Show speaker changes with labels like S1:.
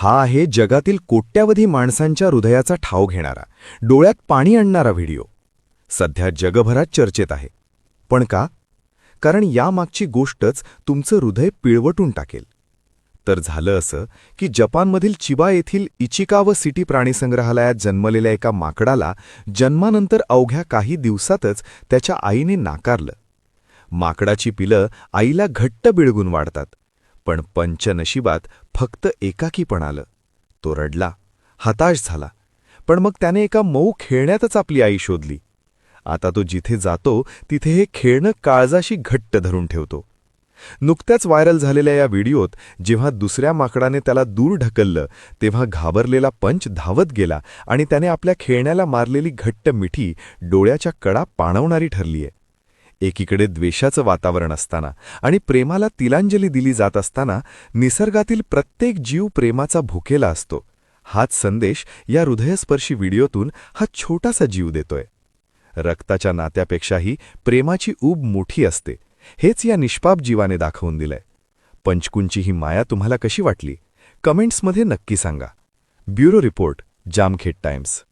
S1: हा आहे जगातील कोट्यावधी माणसांच्या हृदयाचा ठाव घेणारा, डोळ्यात पाणी आणणारा व्हिडिओ. सध्या जगभरात चर्चेत आहे. पण का? कारण यामागची गोष्टच तुमचं हृदय पिळवटून टाकेल. तर झालं असं की जपानमधील चिबा येथील इचिकावा सिटी प्राणीसंग्रहालयात जन्मलेल्या एका माकडाला जन्मानंतर अवघ्या काही दिवसातच त्याच्या आईने नाकारलं. माकडाची पिलं आईला घट्ट बिळगून वाढतात, पण पंचनशिबात फक्त एकाकीपण आलं. तो रडला, हताश झाला, पण मग त्याने एका मऊ खेळण्यातच आपली आई शोधली. आता तो जिथे जातो तिथे हे खेळणं काळजाशी घट्ट धरून ठेवतो. नुकत्याच व्हायरल झालेल्या या व्हिडिओत जेव्हा दुसऱ्या माकडाने त्याला दूर ढकललं, तेव्हा घाबरलेला पंच धावत गेला आणि त्याने आपल्या खेळण्याला मारलेली घट्ट मिठी डोळ्याच्या कडा पाणवणारी ठरलीय. एकीकडे द्वेषाचं वातावरण असताना आणि प्रेमाला तिलांजली दिली जात असताना निसर्गातील प्रत्येक जीव प्रेमाचा भुकेला असतो. हाच संदेश या हृदयस्पर्शी व्हिडिओतून हा छोटासा जीव देतोय. रक्ताच्या नात्यापेक्षाही प्रेमाची ऊब मोठी असते, हेच या निष्पाप जीवाने दाखवून दिलंय. पंचकुंची ही माया तुम्हाला कशी वाटली? कमेंट्समध्ये नक्की सांगा. Bureau report, Jamkhed times.